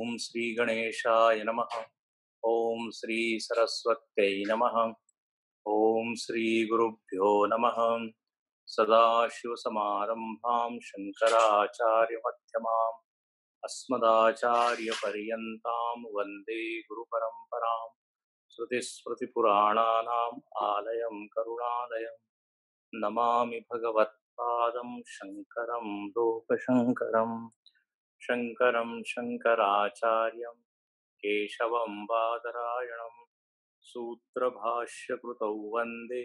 ओम श्री गणेशाय नमः। ओम श्री सरस्वत्यै नमः। ओम श्री गुरुभ्यो नमः। सदाशिवसमारंभां शंकराचार्यमध्यमाम् अस्मदाचार्यपर्यन्तां वन्दे गुरुपरम्पराम्। श्रुतिस्मृतिपुराणानाम् आलयं करुणालयं नमामि भगवत्पादं शङ्करं लोकशङ्करम्। शङ्करं शङ्कराचार्यं केशवं बादरायणं सूत्रभाष्यकृतौ वन्दे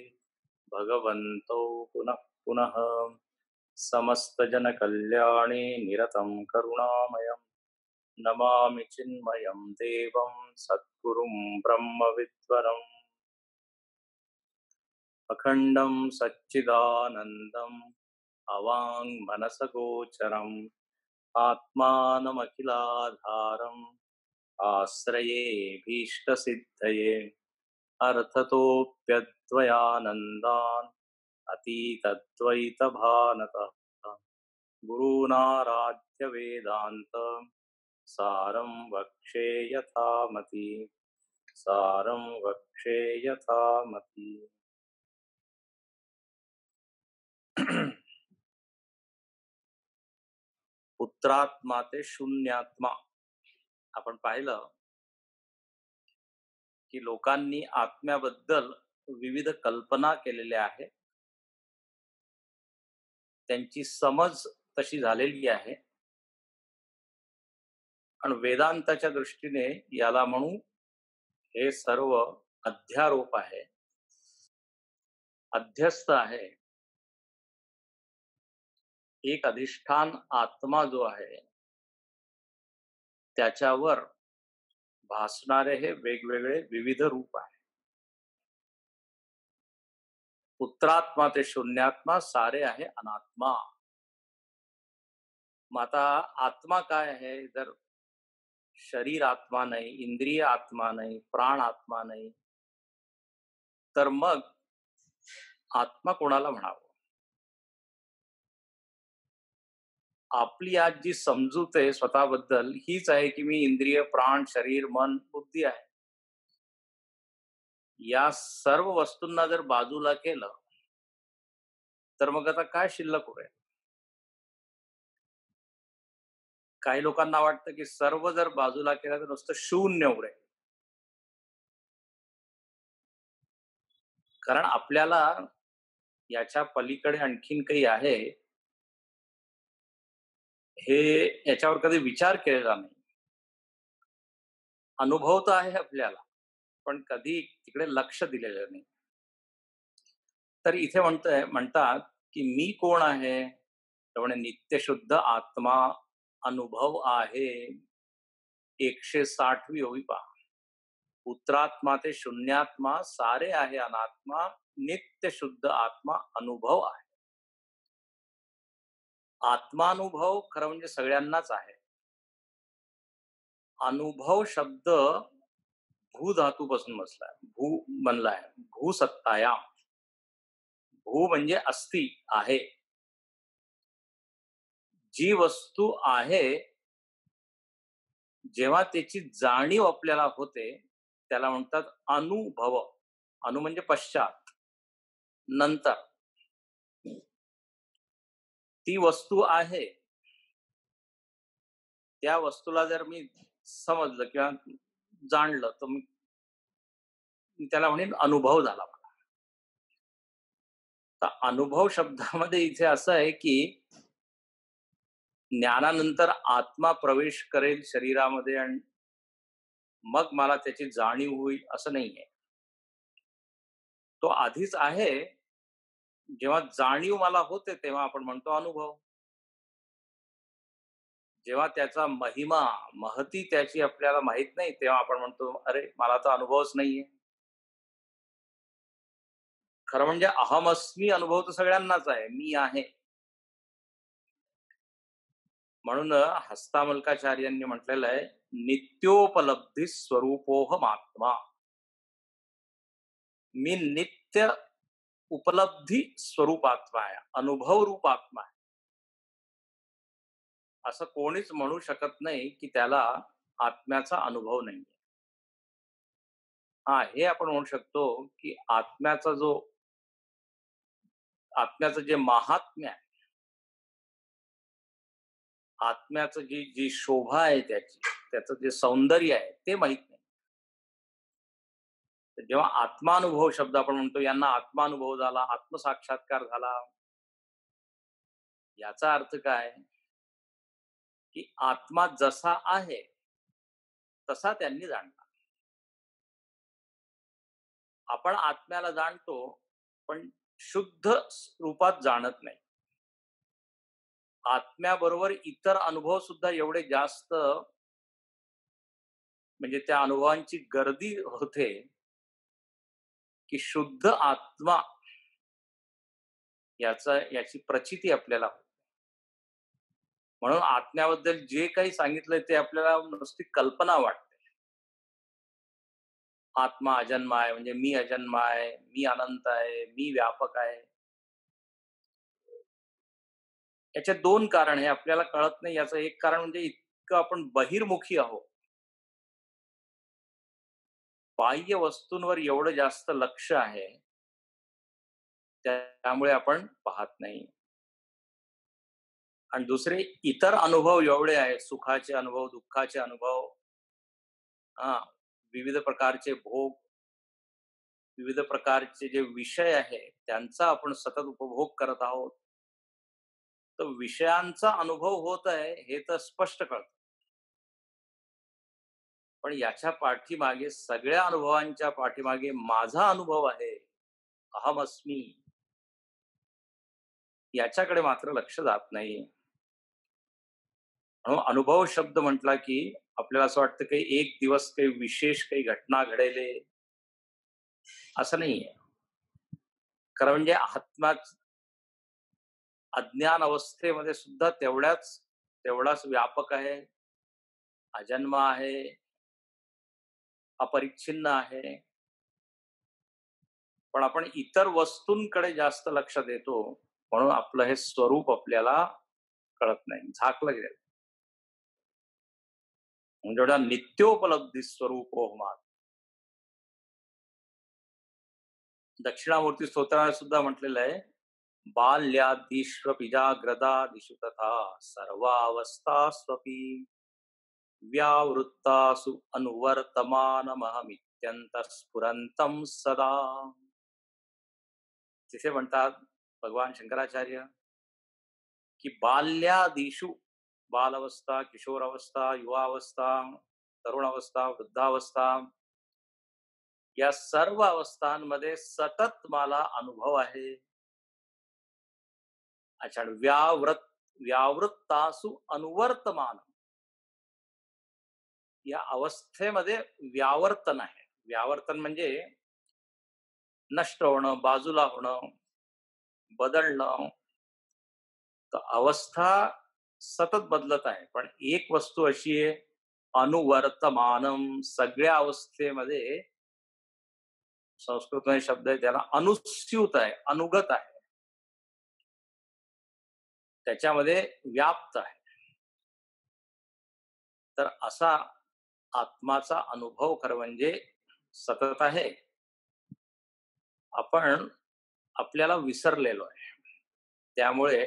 भगवन्तौ पुनः पुनः। समस्तजनकल्याणे निरतं करुणामयं नमामि चिन्मयं देवं सद्गुरुं ब्रह्मविद्वरम्। अखण्डं सच्चिदानन्दम् अवाङ्मनसगोचरम् आत्मानमखिलाधारम् आश्रये भीष्टसिद्धये अर्थतोऽप्यद्वयानन्दान् अतीतद्वैतभानतः गुरूणाराध्य वेदान्त सारं वक्षे यथामति सारं वक्षे यथामति। पुत्रात्मा ते शून्यात्मा आपण पाहिलं की लोकांनी आत्म्याबद्दल विविध कल्पना केलेल्या आहेत, त्यांची समज तशी झालेली आहे आणि वेदांताच्या दृष्टीने याला म्हणू हे सर्व अध्यारोप आहे, अध्यस्त आहे। एक अधिष्ठान आत्मा जो आहे त्याच्यावर भासणारे हे वेगवेगळे विविध रूप आहे। पुत्रात्मा ते शून्यात्मा सारे आहे अनात्मा। मग आता आत्मा काय आहे? जर शरीर आत्मा नाही, इंद्रिय आत्मा नाही, प्राण आत्मा नाही, तर मग आत्मा कोणाला म्हणावं? आपली आज जी समजूत आहे स्वतःबद्दल हीच आहे की मी इंद्रिय, प्राण, शरीर, मन, बुद्धी आहे। या सर्व वस्तूंना जर बाजूला केलं तर मग आता काय शिल्लक उरेल? काही लोकांना वाटतं की सर्व जर बाजूला केलं तर नुसतं शून्य उरेल, कारण आपल्याला याच्या पलीकडे आणखीन काही आहे हे याच्यावर कधी विचार केलेला नाही। अनुभव तर आहे आपल्याला, पण कधी तिकडे लक्ष दिलेलं नाही। तर इथे म्हणतात की मी कोण आहे? त्यामुळे नित्यशुद्ध आत्मा अनुभव आहे। 160वी ओवी पहा, पुत्रात्मा ते शून्यात्मा सारे आहे अनात्मा नित्य शुद्ध आत्मा अनुभव आहे। आत्मानुभव खरं म्हणजे सगळ्यांनाच आहे। अनुभव शब्द भू धातूपासून बसलाय, भू बनलाय, भू सत्तायाम। भू म्हणजे अस्ति, आहे। जी वस्तू आहे जेव्हा त्याची जाणीव आपल्याला होते त्याला म्हणतात अनुभव। अनु म्हणजे पश्चात, नंतर। ती वस्तू आहे, त्या वस्तूला जर मी समजलं किंवा जाणलं तर मी त्याला म्हणेन अनुभव झाला मला। तर अनुभव शब्दामध्ये इथे असं आहे की ज्ञानानंतर आत्मा प्रवेश करेल शरीरामध्ये आणि मग मला त्याची जाणीव होईल असं नाहीये। तो आधीच आहे, जेव्हा जाणीव मला होते तेव्हा आपण म्हणतो अनुभव। जेव्हा त्याचा महिमा महती त्याची आपल्याला माहित नाही तेव्हा आपण म्हणतो अरे मला तर अनुभवच नाहीये। खरं म्हणजे अहमस्मी अनुभव तर सगळ्यांनाच आहे, मी आहे। म्हणून हस्तामलकाचार्यांनी म्हटलेलं आहे नित्योपलब्धी स्वरूपोहम आत्मा। मी नित्य उपलब्धी स्वरूप आत्मा आहे, अनुभव रूप आत्मा आहे। असं कोणीच म्हणू शकत नाही की त्याला आत्म्याचा अनुभव नाहीये. हां, हे आपण म्हणू शकतो, की आत्म्याचं जे महात्म्य आहे, आत्म्याचं जी जी शोभा आहे त्याची, त्याचं जे सौंदर्य आहे ते माहीत नाही. तर जेव्हा आत्मानुभव शब्द आपण म्हणतो, यांना आत्मानुभव झाला, आत्मसाक्षात्कार झाला, याचा अर्थ काय? की आत्मा जसा आहे, तसा त्यांनी जाणला. आपण आत्म्याला जाणतो, पण शुद्ध रूपात जाणत नाही. आत्म्याबरोबर इतर अनुभव सुद्धा एवढे जास्त, म्हणजे त्या अनुभवांची गर्दी होते, की शुद्ध आत्मा याची प्रचिती आपल्याला होते. म्हणून आत्म्याबद्दल जे काही सांगितलंय ते आपल्याला नुसती कल्पना वाटते. आत्मा अजन्मा आहे, म्हणजे मी अजन्मा आहे, मी अनंत आहे, मी व्यापक आहे. याचे दोन कारण हे आपल्याला कळत नाही. याचं एक कारण म्हणजे इतकं आपण बहिर्मुखी आहोत. बाह्य वस्तूंवर एवढं जास्त लक्ष आहे, त्यामुळे आपण पाहत नाही. आणि दुसरे इतर अनुभव एवढे आहेत, सुखाचे अनुभव, दुःखाचे अनुभव, हां, विविध प्रकारचे भोग, विविध प्रकारचे जे विषय आहेत, त्यांचा आपण सतत उपभोग करत आहोत. तर विषयांचा अनुभव होत आहे, हे तर स्पष्ट कळतं. पण याच्या पाठीमागे, सगळ्या अनुभवांच्या पाठीमागे माझा अनुभव आहे, अहमस्मी, याच्याकडे मात्र लक्ष जात नाही. म्हणून अनुभव शब्द म्हटला की आपल्याला असं वाटतं की एक दिवस काही विशेष काही घटना घडेले, असं नाहीये. खरं म्हणजे आत्माच अज्ञान अवस्थेमध्ये सुद्धा तेवढाच व्यापक आहे, अजन्म आहे, अपरिच्छिन्न आहे. पण आपण इतर वस्तूंकडे जास्त लक्ष देतो, म्हणून आपलं हे स्वरूप आपल्याला कळत नाही, झाकलं गेलं. म्हणजे एवढा नित्योपलब्धी स्वरूप ओहमात. दक्षिणामूर्ती स्तोत्रात सुद्धा म्हटलेलं आहे, बाल्यादिष्वपि जाग्रदादिषु तथा सर्वावस्थास्वपि व्यावृत्तासु अनुवर्तमानमहमित्यन्तः स्फुरन्तं सदा. तिथे म्हणतात भगवान शंकराचार्य, की बाल्यादिषु, बालावस्था, किशोरावस्था, युवावस्था, तरुणावस्था, वृद्धावस्था, या सर्व अवस्थांमध्ये सतत मला अनुभव आहे. अच्छा, व्यावृत्तासु अनुवर्तमान, या अवस्थेमध्ये व्यावर्तन आहे. व्यावर्तन म्हणजे नष्ट होणं, बाजूला होणं, बदलणं. तर अवस्था सतत बदलत आहे, पण एक वस्तू अशी आहे, अनुवर्तमानम, सगळ्या अवस्थेमध्ये, संस्कृतमध्ये शब्द आहे त्याला अनुस्यूत आहे, अनुगत आहे, त्याच्यामध्ये व्याप्त आहे. तर असा आत्माचा अनुभव खरं म्हणजे सतत आहे. आपण आपल्याला विसरलेलो आहे. त्यामुळे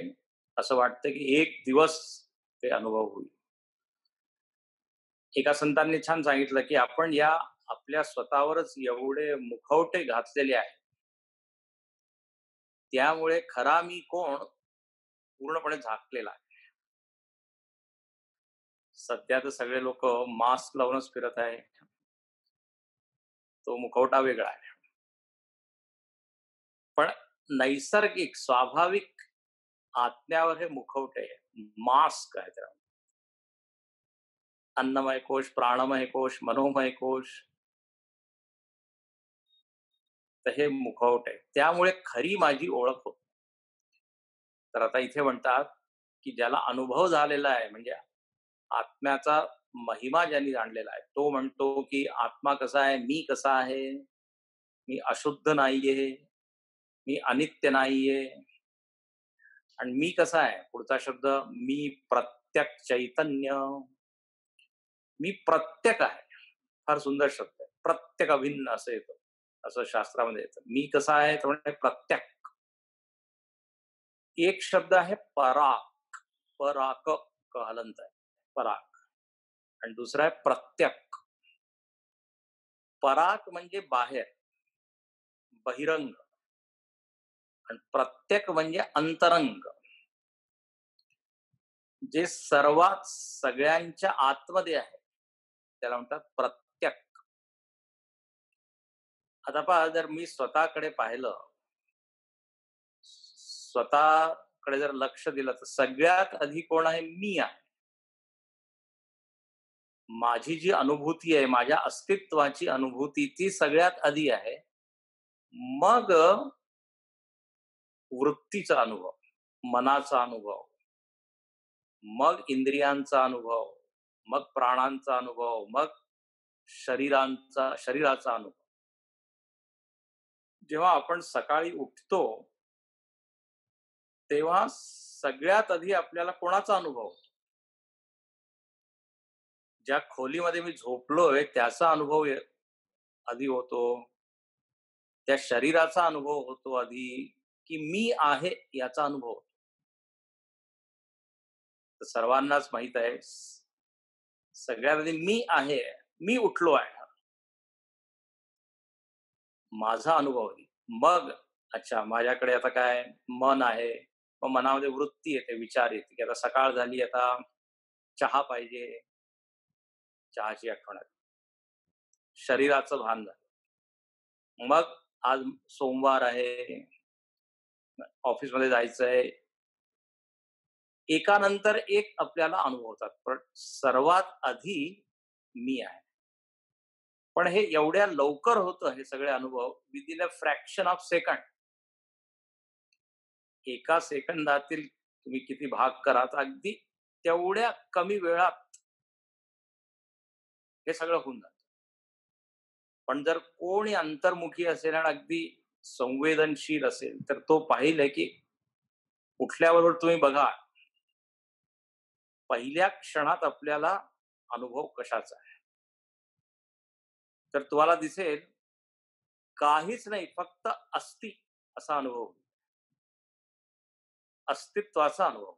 असं वाटतं की एक दिवस ते अनुभव होईल. एका संतांनी छान सांगितलं, की आपण या आपल्या स्वतःवरच एवढे मुखवटे घातलेले आहेत. त्यामुळे खरा मी कोण पूर्णपणे झाकलेला आहे. सध्या तर सगळे लोक मास्क लावूनच फिरत आहे. तो मुखवटा वेगळा आहे. पण नैसर्गिक, स्वाभाविक आत्म्यावर हे मुखवटे आहे, मास्क आहे त्याला. अन्नमय कोश, प्राणमय कोश, मनोमय कोश, तर हे मुखवट आहे. त्यामुळे खरी माझी ओळख होत. तर आता इथे म्हणतात, की ज्याला अनुभव झालेला आहे, म्हणजे आत्म्याचा महिमा ज्यांनी जाणलेला आहे, तो म्हणतो की आत्मा कसा आहे, मी कसा आहे, मी अशुद्ध नाहीये, मी अनित्य नाहीये. आणि मी कसा आहे, पुढचा शब्द, मी प्रत्यक्ष चैतन्य. मी प्रत्यक आहे. फार सुंदर शब्द आहे. प्रत्यक अभिन्न असं येतं. असं शास्त्रामध्ये येतं. मी कसा आहे तर म्हणजे प्रत्यक. एक शब्द आहे पराक. पराक क हलंत आहे. पराक. आणि दुसरा आहे प्रत्यक. पराक म्हणजे बाहेर, बहिरंग आणि प्रत्यक म्हणजे अंतरंग. जे सर्वात सगळ्यांच्या आतमध्ये आहे. त्याला म्हणतात प्रत्यक. आता पहा जर मी स्वतःकडे पाहिलं, स्वतःकडे जर लक्ष दिलं तर सगळ्यात आधी कोण आहे? मी आहे. माझी जी अनुभूती आहे, माझ्या अस्तित्वाची अनुभूती ती सगळ्यात आधी आहे. मग वृत्तीचा अनुभव, मनाचा अनुभव, मग इंद्रियांचा अनुभव, मग प्राणांचा अनुभव, मग शरीराचा अनुभव. जेव्हा आपण सकाळी उठतो, तेव्हा सगळ्यात आधी आपल्याला कोणाचा अनुभव होतो? ज्या खोलीमध्ये मी झोपलोय त्याचा अनुभव आधी होतो, त्या शरीराचा अनुभव होतो आधी, की मी आहे याचा अनुभव होतो. तर सर्वांनाच माहित आहे, सगळ्यात आधी मी आहे, मी उठलो आहे. माझा अनुभव आधी. मग अच्छा माझ्याकडे आता काय मन आहे. मग मनामध्ये वृत्ती येते, विचार येते, की आता सकाळ झाली, आता चहा पाहिजे. चहाची आठवण आली. शरीराचं भान झालं. मग आज सोमवार आहे, ऑफिसमध्ये जायचंय. एकानंतर एक आपल्याला अनुभवतात. पण सर्वात आधी मी आहे. पण हे एवढ्या लवकर होतं हे सगळे अनुभव within a fraction of second. एका सेकंदातील तुम्ही किती भाग करा, तर अगदी तेवढ्या कमी वेळात हे सगळं होऊन जातं. पण जर कोणी अंतर्मुखी असेल आणि अगदी संवेदनशील असेल, तर तो पाहिल की उठल्याबरोबर तुम्ही बघा, पहिल्या क्षणात आपल्याला अनुभव कशाचा आहे. तर तुम्हाला दिसेल काहीच नाही, फक्त अस्ति असा अनुभव, अस्तित्वाचा अनुभव.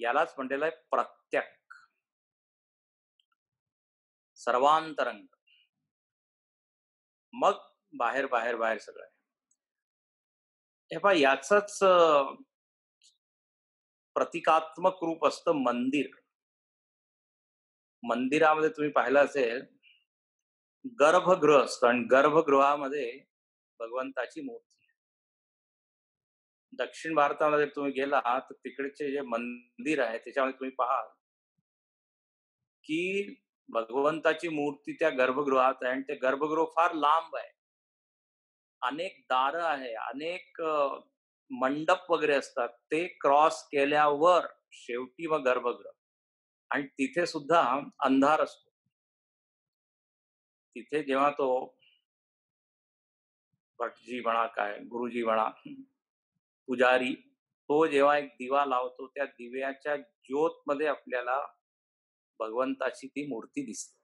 यालाच म्हटलेलं आहे प्रत्यक, सर्वांतरंग. मग बाहेर बाहेर बाहेर सगळं आहे. हे पहा याचंच प्रतिकात्मक रूप असतं मंदिर. मंदिरामध्ये तुम्ही पाहिलं असेल, गर्भगृह असतं आणि गर्भगृहामध्ये भगवंताची मूर्ती आहे. दक्षिण भारतामध्ये तुम्ही गेला तर तिकडचे जे मंदिर आहे त्याच्यामध्ये तुम्ही पाहाल की भगवंताची मूर्ती त्या गर्भगृहात आहे आणि ते गर्भगृह फार लांब आहे. अनेक दारं आहे, अनेक मंडप वगैरे असतात. ते क्रॉस केल्यावर शेवटी मग गर्भगृह. आणि तिथे सुद्धा अंधार असतो. तिथे जेव्हा तो भटजी म्हणा, काय गुरुजी म्हणा, पुजारी, तो जेव्हा एक दिवा लावतो, त्या दिव्याच्या ज्योतमध्ये आपल्याला भगवंताची ती मूर्ती दिसते.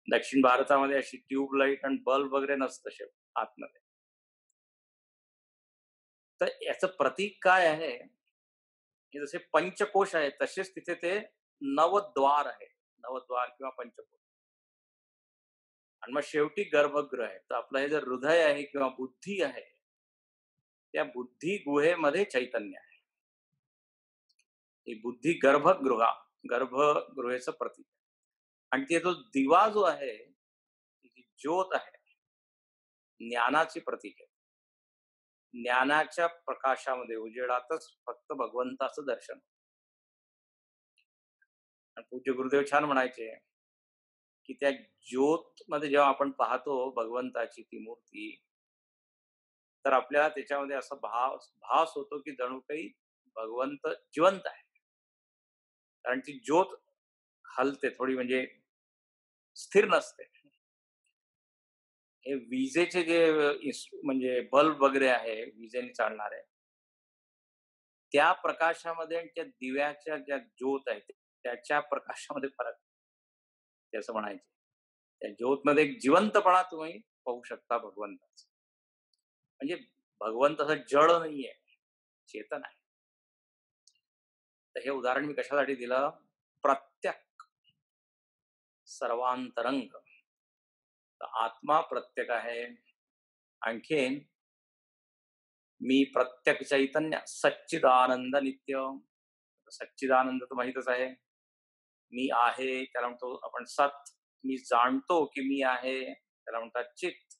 दक्षिण भारतामध्ये अशी ट्यूबलाईट आणि बल्ब वगैरे नसतं शेवटी आतमध्ये. तर याचं प्रतीक काय आहे, की जसे पंचकोश आहेत तसेच तिथे ते नवद्वार आहे. नवद्वार किंवा पंचकोश. आणि मग शेवटी गर्भगृह आहे. तर आपलं हे जे हृदय आहे किंवा बुद्धी आहे, त्या बुद्धी गुहेमध्ये चैतन्य आहे. ही बुद्धी गर्भगृहेचं प्रतीक. आणि ते जो दिवा जो आहे, जी ज्योत आहे, ज्ञानाची प्रतीक आहे. ज्ञानाच्या प्रकाशामध्ये उजेडातच फक्त भगवंताचं दर्शन. आणि पूज्य गुरुदेव छान म्हणायचे की त्या ज्योत मध्ये जेव्हा आपण पाहतो भगवंताची ती मूर्ती, तर आपल्याला त्याच्यामध्ये असा भास होतो की जणू काही भगवंत जिवंत आहे. कारण ती ज्योत हलते थोडी, म्हणजे स्थिर नसते. हे विजेचे जे म्हणजे बल्ब वगैरे आहे, विजेने चालणारे, त्या प्रकाशामध्ये आणि त्या दिव्याच्या ज्या ज्योत आहेत त्याच्या प्रकाशामध्ये फरक आहे, असं म्हणायचे. त्या ज्योतमध्ये एक जिवंतपणा तुम्ही पाहू शकता भगवंताचा. म्हणजे भगवंत असं जड नाहीये, चेतन आहे. तर हे उदाहरण मी कशासाठी दिलं? प्रत्यक सर्वांतरंग. तर आत्मा प्रत्यक आहे. आणखीन मी प्रत्यक चैतन्य सच्चिदानंद नित्य. सच्चिदानंद तर माहितच आहे. मी आहे त्याला म्हणतो आपण सत. मी जाणतो की मी आहे त्याला म्हणतात चित.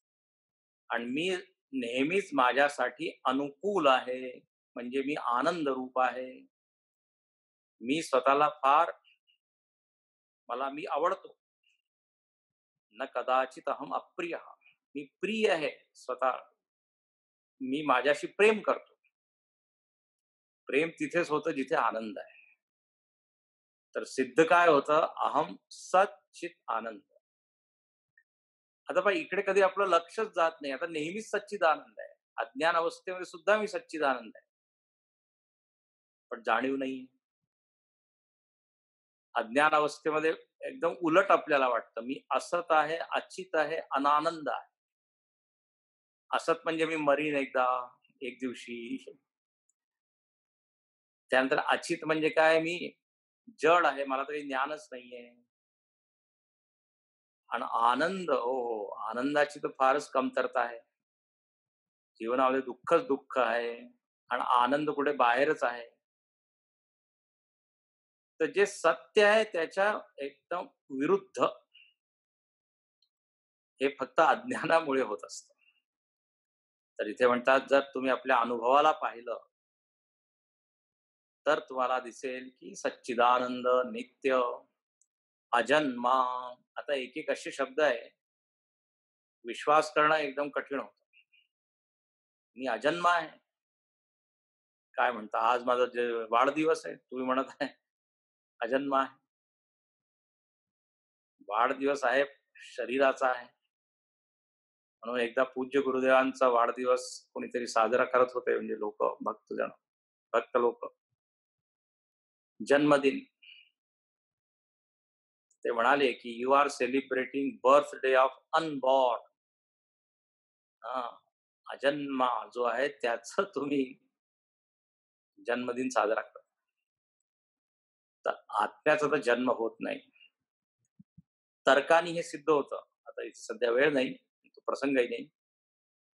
आणि मी नेहमीच माझ्यासाठी अनुकूल आहे, म्हणजे मी आनंद रूप आहे. मी स्वतःला फार मी आवडतो. न कदाचित अहम अप्रिय. मी प्रिय आहे स्वतः. मी माझ्याशी प्रेम करतो. प्रेम तिथेच होतं जिथे आनंद आहे. तर सिद्ध काय होतं? अहम सच्चित आनंद. आता पहा, इकडे कधी आपलं लक्षच जात नाही. आता नेहमीच सच्चिद आनंद आहे. अज्ञान अवस्थेमध्ये सुद्धा मी सच्चिद आनंद आहे, पण जाणीव नाही. अज्ञान अवस्थेमध्ये एकदम उलट आपल्याला वाटतं, मी असत आहे, अचित आहे, अनानंद आहे. असत म्हणजे मी मरीन एकदा, एक दिवशी. त्यानंतर अचित म्हणजे काय? मी जड आहे, मला काही ज्ञानच नाहीये. आणि आनंद, हो, आनंदाची तर फारच कमतरता आहे. जीवनामध्ये दुःखच दुःख आहे आणि आनंद कुठे बाहेरच आहे. तर जे सत्य आहे त्याच्या एकदम विरुद्ध हे फक्त अज्ञानामुळे होत असतं. तर इथे म्हणतात, जर तुम्ही आपल्या अनुभवाला पाहिलं तर तुम्हाला दिसेल की सच्चिदानंद, नित्य, अजन्मा. आता एक एक असे शब्द आहे, विश्वास करणं एकदम कठीण होतं. मी अजन्मा आहे. काय म्हणता, आज माझा जे वाढदिवस आहे, तुम्ही म्हणत आहे अजन्मा आहे. वाढदिवस आहे, शरीराचा आहे. म्हणून एकदा पूज्य गुरुदेवांचा वाढदिवस कोणीतरी साजरा करत होते, म्हणजे लोक, भक्तजन, भक्त लोक, जन्मदिन. ते म्हणाले की you are celebrating birthday of unborn. अजन्मा जो आहे त्याच तुम्ही जन्मदिन साजरा करता. तर आत्म्याचा तर जन्म होत नाही. तर्काने हे सिद्ध होतं. आता इथे सध्या वेळ नाही, तो प्रसंगही नाही.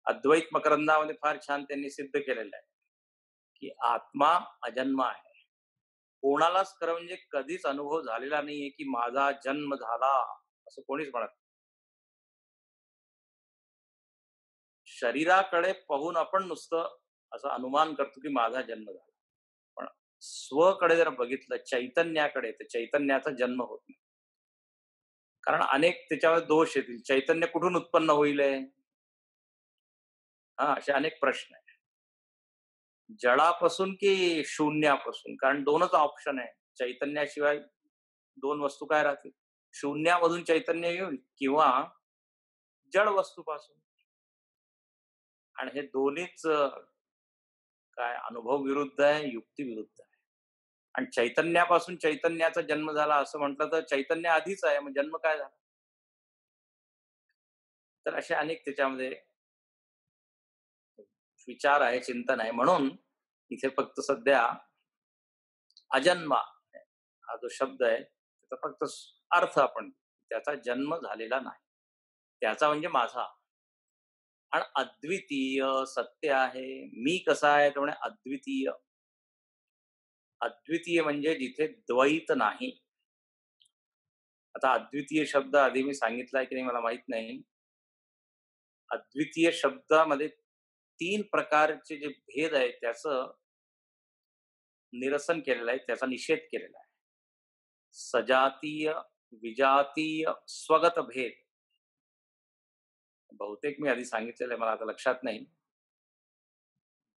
अद्वैत मकरंदामध्ये फार छान त्यांनी सिद्ध केलेलं आहे की आत्मा अजन्मा आहे. कोणालाच खरं म्हणजे कधीच अनुभव झालेला नाहीये की माझा जन्म झाला, असं कोणीच म्हणत. शरीराकडे पाहून आपण नुसतं असं अनुमान करतो की माझा जन्म झाला, पण स्वकडे जर बघितलं, चैतन्याकडे, तर चैतन्याचा जन्म होत नाही. कारण अनेक त्याच्यामध्ये दोष येतील. चैतन्य कुठून उत्पन्न होईल? असे अनेक प्रश्न आहेत. जडापासून की शून्यापासून? कारण दोनच ऑप्शन आहे. चैतन्याशिवाय दोन वस्तू काय राहतील? शून्यामधून चैतन्य येईल किंवा जड वस्तूपासून. आणि हे दोन्हीच काय अनुभव विरुद्ध आहे, युक्ती विरुद्ध आहे. आणि चैतन्यापासून चैतन्याचा जन्म झाला असं म्हटलं तर चैतन्य आधीच आहे, मग जन्म काय झाला? तर असे अनेक त्याच्यामध्ये विचार आहे, चिंतन आहे. म्हणून इथे फक्त सध्या अजन्मा हा जो शब्द आहे त्याचा फक्त अर्थ आपण, त्याचा जन्म झालेला नाही, त्याचा म्हणजे माझा. आणि अद्वितीय सत्य आहे. मी कसा आहे? त्यामुळे अद्वितीय. अद्वितीय म्हणजे जिथे द्वैत नाही. आता अद्वितीय शब्द आधी मी सांगितलाय की नाही मला माहित नाही. अद्वितीय शब्दामध्ये 3 प्रकारचे जे भेद आहेत त्याचं निरसन केलेलं आहे, त्याचा निषेध केलेला आहे. सजातीय, विजातीय, स्वगत भेद. बहुतेक मी आधी सांगितलेलं आहे, मला आता लक्षात नाही.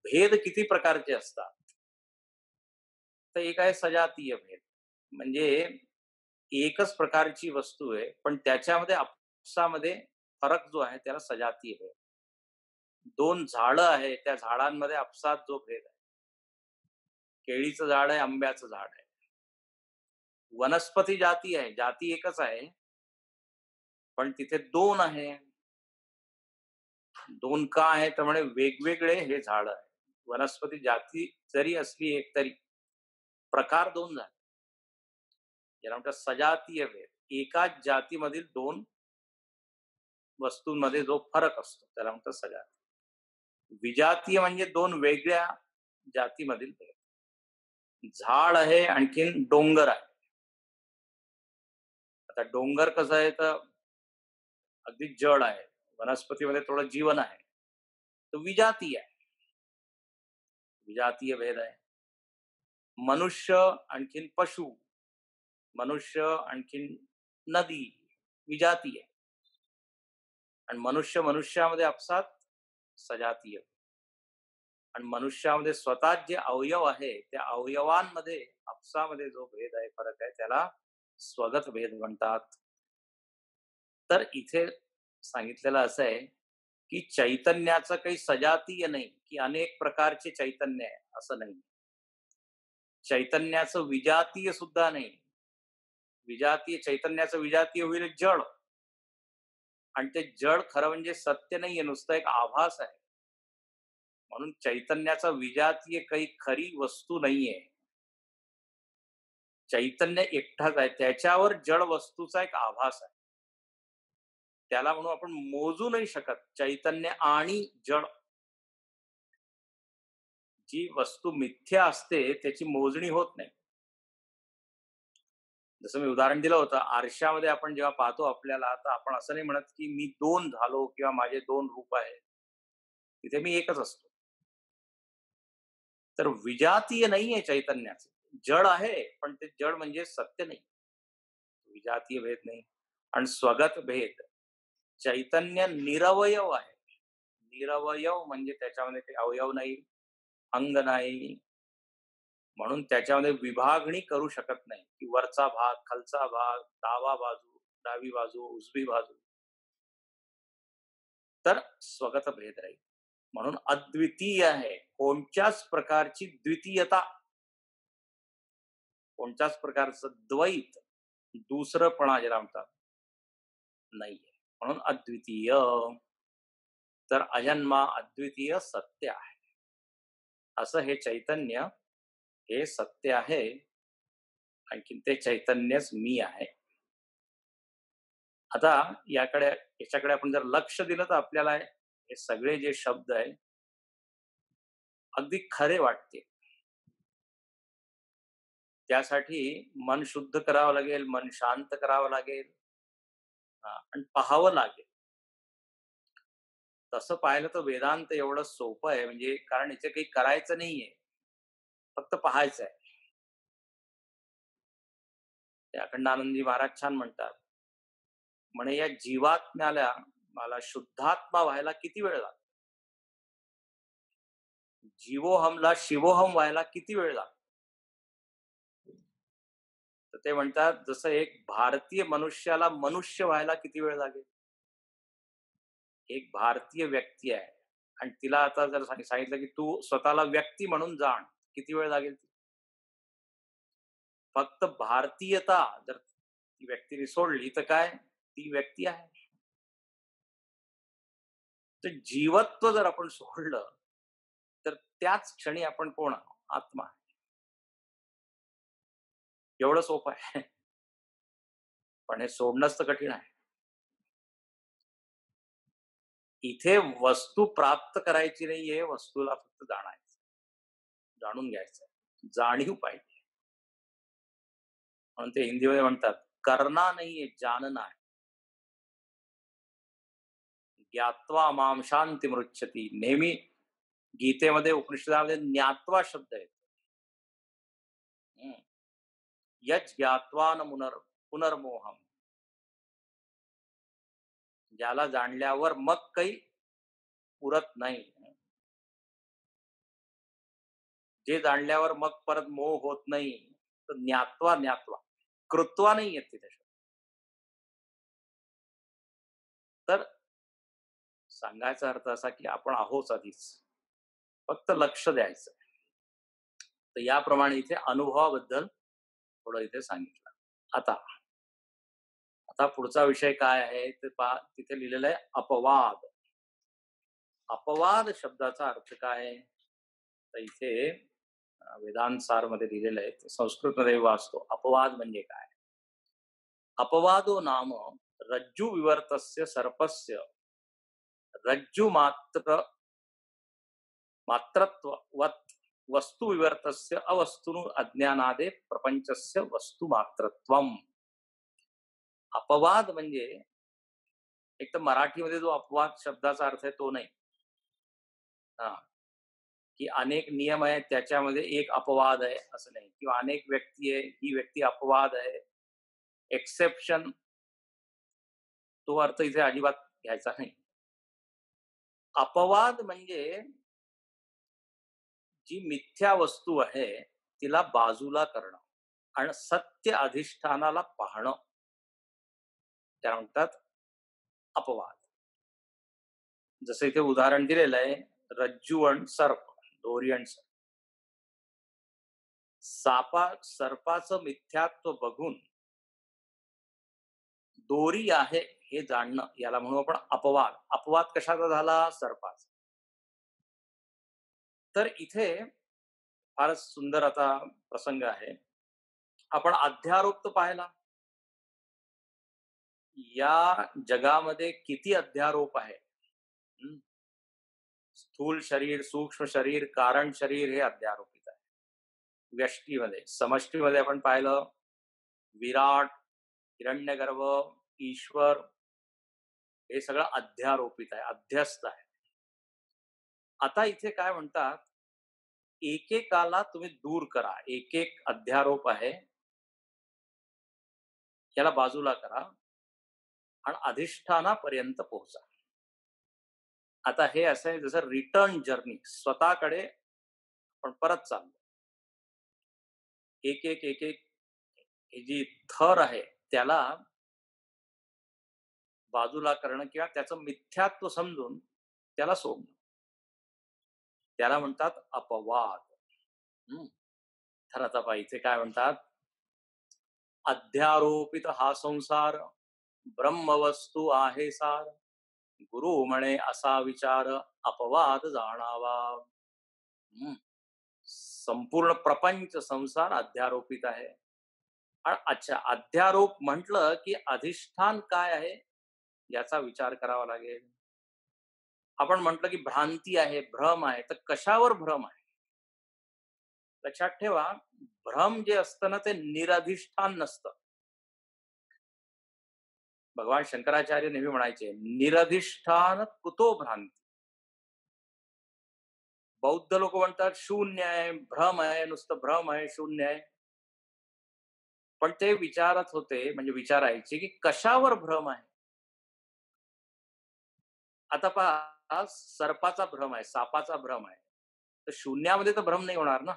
भेद किती प्रकारचे असतात? तर एक आहे सजातीय भेद. म्हणजे एकच प्रकारची वस्तू आहे, पण त्याच्यामध्ये आपसामध्ये फरक जो आहे त्याला सजातीय भेद. 2 झाडं आहे, त्या झाडांमध्ये आपसात जो भेद आहे. केळीचं झाड आहे, आंब्याचं झाड आहे. वनस्पती जाती आहे, जाती एकच आहे, पण तिथे 2 आहे. 2 का आहे? तर म्हणे वेगवेगळे हे झाड आहे. वनस्पती जाती जरी असली एक तरी प्रकार 2 झाले. याला म्हणतात सजातीय भेद. एकाच जातीमधील 2 वस्तूंमध्ये जो फरक असतो त्याला म्हणतात सजाती. विजातीय म्हणजे 2 वेगळ्या जातीमधील भेद. झाड आहे, आणखीन डोंगर आहे. आता डोंगर कसं आहे तर अगदी जड आहे. वनस्पतीमध्ये थोडं जीवन आहे. तो विजातीय आहे. विजातीय भेद आहे. मनुष्य आणखीन पशु, मनुष्य आणखीन नदी, विजातीय आहे. आणि मनुष्य मनुष्यामध्ये आपसात सजातीय. आणि मनुष्यामध्ये स्वतःच जे अवयव आहे त्या अवयवांमध्ये आपसामध्ये जो भेद आहे, फरक आहे, त्याला स्वगत भेद म्हणतात. तर इथे सांगितलेलं असं आहे की चैतन्याचं काही सजातीय नाही, की अनेक प्रकारचे चैतन्य आहे असं नाही. चैतन्याचं विजातीय सुद्धा नाही. विजातीय चैतन्याचं विजातीय होईल जड. आणि ते जड खरं म्हणजे सत्य नाहीये, नुसतं एक आभास आहे. म्हणून चैतन्याचा विजातीय काही खरी वस्तू नाहीये. चैतन्य एकटाच आहे, त्याच्यावर जड वस्तूचा एक आभास आहे. त्याला म्हणून आपण मोजू नाही शकत. चैतन्य आणि जड, जी वस्तू मिथ्या असते त्याची मोजणी होत नाही. जसं मी उदाहरण दिलं होतं, आरशामध्ये आपण जेव्हा पाहतो आपल्याला, तर आपण असं नाही म्हणत की मी 2 झालो किंवा माझे 2 रूप आहे. तिथे मी एकच असतो. तर विजातीय नाहीये चैतन्याचं. जड आहे, पण ते जड म्हणजे सत्य नाही. विजातीय भेद नाही. आणि स्वगत भेद. चैतन्य निरवयव आहे. निरवयव म्हणजे त्याच्यामध्ये काही अवयव नाही, अंग नाही. म्हणून त्याच्यामध्ये विभागणी करू शकत नाही, की वरचा भाग, खालचा भाग, डावा बाजू, डावी बाजू, उजवी बाजू. तर स्वगत भेद राहील. म्हणून अद्वितीय आहे. कोणत्याच प्रकारची द्वितीयता, कोणत्याच प्रकारचं द्वैत, दुसरंपणा ज्याला म्हणतात, नाहीये. म्हणून अद्वितीय. तर अजन्मा अद्वितीय सत्य आहे. असं हे चैतन्य, हे सत्य आहे. आणखीन ते चैतन्यच मी आहे. आता याच्याकडे आपण जर लक्ष दिलं तर आपल्याला हे सगळे जे शब्द आहे अगदी खरे वाटते. त्यासाठी मन शुद्ध करावं लागेल, मन शांत करावं लागेल, आणि पाहावं लागेल. तसं पाहिलं तर वेदांत एवढं सोपं आहे, म्हणजे कारण इथे काही करायचं नाहीये, फक्त पाहायचं आहे. ते अखंडानंदजी महाराज छान म्हणतात, म्हणे या जीवात्म्याला मला शुद्धात्मा व्हायला किती वेळ लागतो, जीवोहमला शिवोहम व्हायला किती वेळ लागतो. तर ते म्हणतात जसं एक भारतीय मनुष्याला मनुष्य व्हायला किती वेळ लागेल. एक भारतीय व्यक्ती आहे आणि तिला आता जर सांगितलं की तू स्वतःला व्यक्ती म्हणून जाण, किती वेळ लागेल. फक्त भारतीयता जर ती व्यक्तीने सोडली तर काय, ती व्यक्ती आहे. तर जीवत्व जर आपण सोडलं तर त्याच क्षणी आपण कोण आहोत, आत्मा. एवढं सोपं आहे. पण हे सोडणंच तर कठीण आहे. इथे वस्तू प्राप्त करायची नाहीये, वस्तूला फक्त जाणायचं, जाणून घ्यायचं, जाणीव पाहिजे. म्हणून ते हिंदीमध्ये म्हणतात करना नाहीये, जानना आहे. ज्ञात्वा माम शांती मृच्छती. नेहमी गीतेमध्ये, उपनिषदामध्ये ज्ञात्वा शब्द आहे. यच ज्ञात्वा न पुनर्मोहम. ज्याला जाणल्यावर मग काही उरत नाही. जे जाणल्यावर मग परत मोह होत नाही. तर ज्ञात्वा ज्ञात्वा, कृत्वा नाही येत तिथे. तर सांगायचा अर्थ असा की आपण आहोत आधीच, फक्त लक्ष द्यायचं. तर याप्रमाणे इथे अनुभवाबद्दल थोडं इथे सांगितलं. आता आता पुढचा विषय काय आहे ते पहा, तिथे लिहिलेलं आहे अपवाद. अपवाद शब्दाचा अर्थ काय? तर इथे वेदांत सार मध्ये लिहिलेलं आहे, संस्कृत मध्ये वाचतो. अपवाद म्हणजे काय? अपवादो नाम रज्जु विवर्तस्य सर्पस्य रज्जु मात्रत्ववत् वस्तु विवर्तस्य अवस्तुनु अज्ञानादे प्रपंचस्य वस्तु मात्रत्वम. अपवाद म्हणजे एक तर मराठीमध्ये जो अपवाद शब्दाचा अर्थ आहे तो नाही. हा, की अनेक नियम आहेत त्याच्यामध्ये एक अपवाद आहे असं नाही, किंवा अनेक व्यक्ती आहे ही व्यक्ती अपवाद आहे, एक्सेप्शन, तो अर्थ इथे अजिबात घ्यायचा नाही. अपवाद म्हणजे जी मिथ्या वस्तू आहे तिला बाजूला करणं आणि सत्य अधिष्ठानाला पाहणं, त्या म्हणतात अपवाद. जसं इथे उदाहरण दिलेलं आहे, रज्जू आणि सर्प, दोरी आणि सर्प. सर्पाचं मिथ्यात्व बघून दोरी आहे हे जाणणं, याला म्हणू आपण अपवाद. अपवाद कशाचा झाला? सर्पाचा. तर इथे फारच सुंदर आता प्रसंग आहे. आपण अध्यारोप पाहिला. या जगामध्ये किती अध्यारोप आहे? स्थूल शरीर, सूक्ष्म शरीर, कारण शरीर हे अध्यारोपित आहे. व्यष्टीमध्ये, समष्टीमध्ये आपण पाहिलं विराट, हिरण्यगर्भ, ईश्वर, हे सगळं अध्यारोपित आहे, अध्यस्त आहे. आता इथे काय म्हणतात, एकेकाला तुम्ही दूर करा. एक एक अध्यारोप आहे याला बाजूला करा आणि अधिष्ठानापर्यंत पोहोचा. आता हे असं आहे जसं रिटर्न जर्नी, स्वतःकडे आपण परत चाललो. एक एक एक एक ही जी थर आहे त्याला बाजूला करणं किंवा त्याचं मिथ्यात्व समजून त्याला सोडणं, त्याला म्हणतात अपवाद. तर आता पहा इथे काय म्हणतात, अध्यारोपित हा संसार ब्रह्मवस्तू आहे सार, गुरु म्हणे असा विचार अपवाद जाणावा. संपूर्ण प्रपंच संसार अध्यारोपित आहे. अच्छा, अध्यारोप म्हटलं की अधिष्ठान काय आहे याचा विचार करावा लागेल. आपण म्हटलं की भ्रांती आहे, भ्रम आहे, तर कशावर भ्रम आहे? लक्षात ठेवा, भ्रम जे असतं ना ते निरधिष्ठान नसतं. भगवान शंकराचार्य नेहमी म्हणायचे, निरधिष्ठान कुतो भ्रांती. बौद्ध लोक म्हणतात शून्य आहे, भ्रम आहे, नुसतं भ्रम आहे, शून्य आहे. पण ते विचारत होते, म्हणजे विचारायचे की कशावर भ्रम आहे. आता पहा, सर्पाचा भ्रम आहे, सापाचा भ्रम आहे, तर शून्यामध्ये तर भ्रम नाही होणार ना,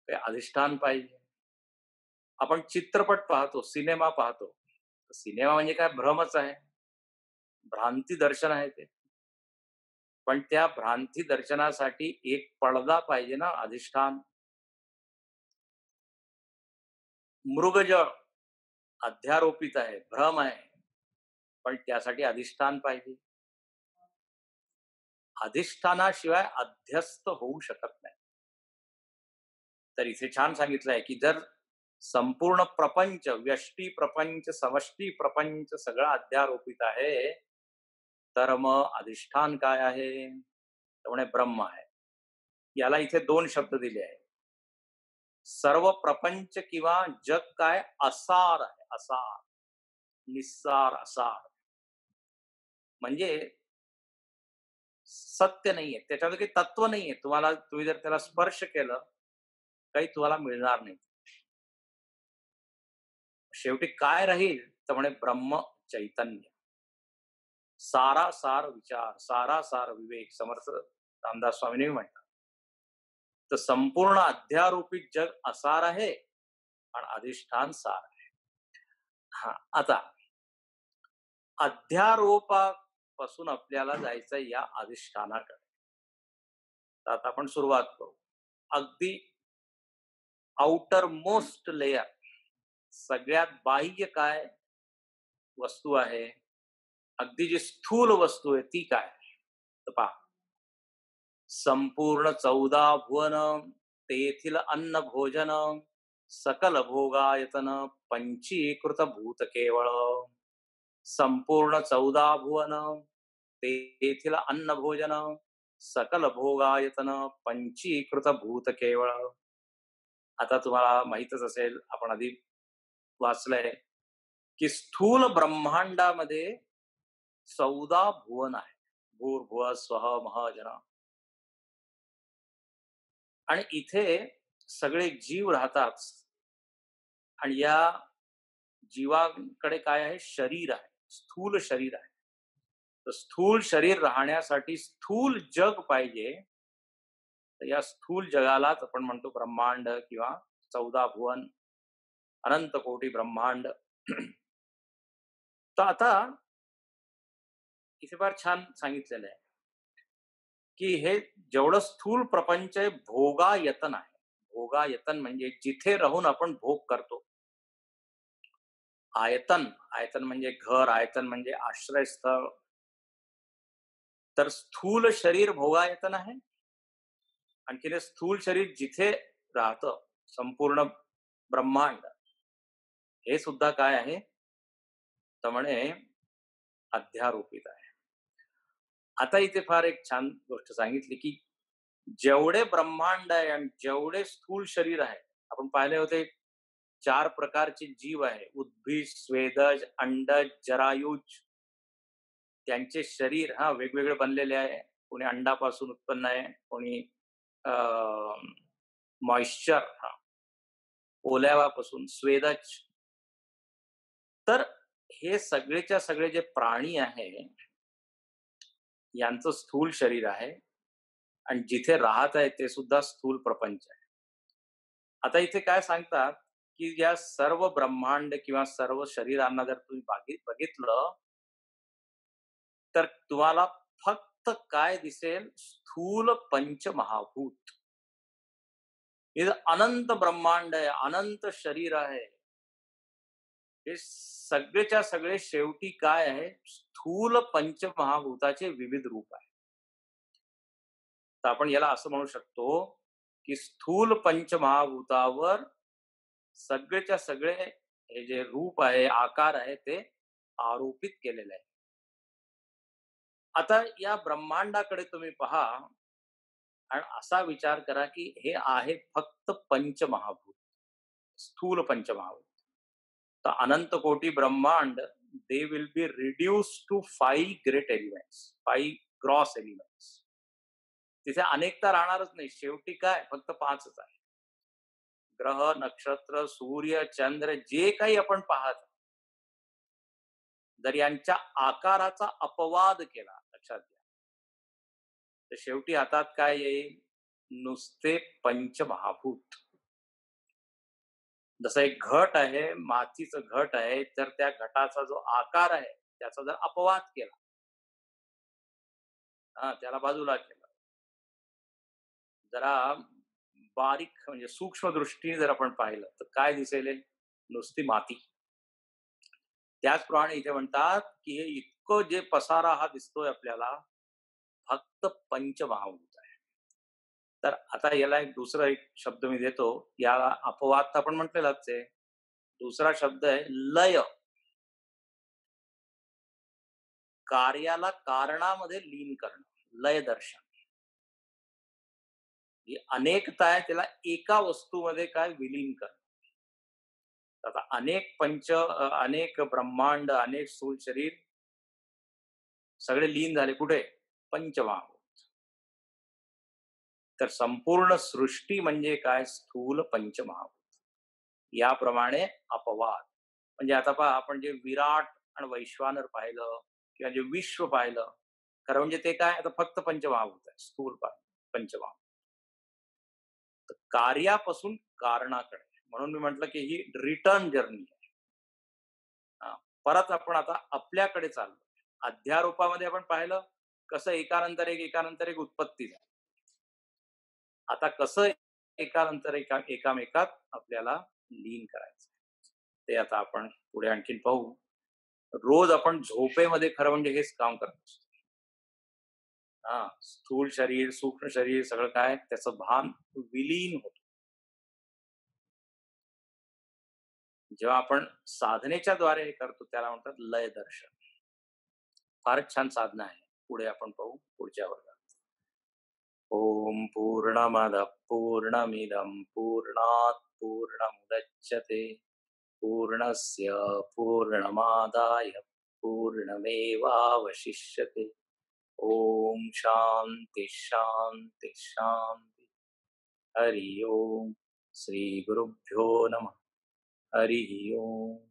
ते अधिष्ठान पाहिजे. आपण चित्रपट पाहतो, सिनेमा पाहतो, सिनेमा म्हणजे काय, भ्रमच आहे, भ्रांती दर्शन आहे ते. पण त्या भ्रांती दर्शनासाठी एक पडदा पाहिजे ना, अधिष्ठान. मृगजळ अध्यारोपित आहे, भ्रम आहे, पण त्यासाठी अधिष्ठान पाहिजे. अधिष्ठानाशिवाय अध्यस्त होऊ शकत नाही. तर इथे छान सांगितलंय की जर संपूर्ण प्रपंच, व्यष्टी प्रपंच, समष्टी प्रपंच सगळं अध्यारोपित आहे, तर मग अधिष्ठान काय आहे? त्यामुळे ब्रह्म आहे. याला इथे दोन शब्द दिले आहेत. सर्व प्रपंच किंवा जग काय असार आहे, असार, निस्सार, असार, म्हणजे सत्य नाहीये, त्याच्यामध्ये काही तत्व नाहीये. तुम्ही जर त्याला स्पर्श केलं काही तुम्हाला मिळणार नाही. शेवटी काय राहील तर म्हणे ब्रह्म चैतन्य, सारासार विचार, सारासार विवेक, समर्थ रामदास स्वामींनी म्हणतात. तर संपूर्ण अध्यारोपित जग असार आहे आणि अधिष्ठान सार आहे. हा, आता अध्यारोपापासून आपल्याला जायचं या अधिष्ठानाकडे. तर आता आपण सुरुवात करू. अगदी आउटर मोस्ट लेयर, सगळ्यात बाह्य काय वस्तू आहे, अगदी जी स्थूल वस्तू आहे ती काय आहे? तर पहा, संपूर्ण 14 भुवन, तेथील अन्न भोजन, सकल भोगायतन, पंचीकृत भूत केवळ. संपूर्ण 14 भुवन, तेथील अन्न भोजन, सकल भोगायतन, पंचीकृत भूत केवळ. आता तुम्हाला माहीतच असेल, आपण आधी वाचलंय, की स्थूल ब्रह्मांडामध्ये 14 भुवन आहे. भूर्भुवः स्वः महः जनः. आणि इथे सगळे जीव राहतात. आणि या जीवाकडे काय आहे? शरीर आहे, स्थूल शरीर आहे. तर स्थूल शरीर राहण्यासाठी स्थूल जग पाहिजे. तर या स्थूल जगालाच आपण म्हणतो ब्रह्मांड किंवा 14 भुवन, अनंत कोटी ब्रह्मांड. तर आता इथे फार छान सांगितलेलं आहे, की हे जेवढं स्थूल प्रपंच आहे, भोगायतन आहे. भोगायतन म्हणजे जिथे राहून आपण भोग करतो. आयतन, आयतन म्हणजे घर, आयतन म्हणजे आश्रयस्थळ. तर स्थूल शरीर भोगायतन आहे. आणखीन स्थूल शरीर जिथे राहतं, संपूर्ण ब्रह्मांड, हे सुद्धा काय आहे? तर म्हणे अध्यारोपित आहे. आता इथे फार एक छान गोष्ट सांगितली, की जेवढे ब्रह्मांड आहे आणि जेवढे स्थूल शरीर आहे, आपण पाहिले होते 4 प्रकारचे जीव आहे. उद्भिज, स्वेदज, अंडज, जरायुज. त्यांचे शरीर वेगवेगळे बनलेले आहे. कोणी अंडापासून उत्पन्न आहे, कोणी मॉइश्चर, ओल्यावापासून, स्वेदज. तर हे सगळेच्या सगळे जे प्राणी आहे, यांचं स्थूल शरीर आहे. आणि जिथे राहत आहे ते सुद्धा स्थूल प्रपंच आहे. आता इथे काय सांगतात, की या सर्व ब्रह्मांड किंवा सर्व शरीरांना जर तुम्ही बघितलं, तर तुम्हाला फक्त काय दिसेल? स्थूल पंचमहाभूत. हे अनंत ब्रह्मांड आहे, अनंत शरीर आहे. हे सगळेच्या सगळे शेवटी काय आहे? स्थूल पंचमहाभूताचे विविध रूप आहे. तर आपण याला असं म्हणू शकतो, की स्थूल पंचमहाभूतावर सगळेच्या सगळे हे जे रूप आहे, आकार आहे, ते आरोपित केलेले आहे. आता या ब्रह्मांडाकडे तुम्ही पहा आणि असा विचार करा, की हे आहे फक्त पंचमहाभूत, स्थूल पंचमहाभूत. तर अनंत कोटी ब्रह्मांड, they will be reduced to 5 great elements, 5 gross elements. तिथे अनेकता राहणारच नाही. शेवटी काय? फक्त 5च आहे. ग्रह, नक्षत्र, सूर्य, चंद्र, जे काही आपण पाहत, जर यांच्या आकाराचा अपवाद केला, लक्षात घ्या, तर शेवटी हातात काय येईल? नुसते पंचमहाभूत. जसं एक घट आहे, मातीचं घट आहे, तर त्या घटाचा जो आकार आहे, त्याचा जर अपवाद केला, त्याला बाजूला केलं, जरा बारीक म्हणजे सूक्ष्म दृष्टीने जर आपण पाहिलं, तर काय दिसेल? नुसती माती. त्याचप्रमाणे इथे म्हणतात, की हे इतकं जे पसारा दिसतोय आपल्याला, फक्त पंचमहाभूत आहे. तर आता याला एक शब्द मी देतो. याला अपवाद तर आपण म्हटलेलाच आहे. दुसरा शब्द आहे लय. कार्याला कारणामध्ये लीन करणं, लय दर्शन. ही अनेकता आहे, त्याला एका वस्तूमध्ये काय विलीन करणं. आता अनेक ब्रह्मांड, अनेक स्थूल शरीर सगळे लीन झाले कुठे? पंचमहाभूत. तर संपूर्ण सृष्टी म्हणजे काय? स्थूल पंचमहाभूत. याप्रमाणे अपवाद. म्हणजे आता पहा, आपण जे विराट आणि वैश्वानर पाहिलं किंवा जे विश्व पाहिलं, खरं म्हणजे ते काय? आता फक्त पंचमहाभूत आहे, स्थूल पंचमहाभूत. तर कार्यापासून कारणाकडे, म्हणून मी म्हटलं, की ही रिटर्न जर्नी आहे. परत आपण आता आपल्याकडे चाललो. अध्यारोपामध्ये आपण पाहिलं कसं एकानंतर एक उत्पत्ती झाली. आता कसं एकानंतर एकामेकात आपल्याला लीन करायचं. ते आता आपण पुढे आणखीन पाहू. रोज आपण झोपेमध्ये खरं म्हणजे हेच काम करत असतो. हां, स्थूल शरीर, सूक्ष्म शरीर सगळं काय त्याचं भान विलीन होतं. जेव्हा आपण साधनेच्या द्वारे हे करतो त्याला म्हणतात लय दर्शन. फारच छान साधना आहे. पुढे आपण पाहू पुढच्या वर्गात. ओम पूर्णमदः पूर्णमिदं पूर्णात् पूर्णमुदच्यते पूर्णस्य पूर्णमादाय पूर्णमेवावशिष्यते. ओम शांती शांती शांती. हरि ओम. श्री गुरुभ्यो नमः. हरि ओम.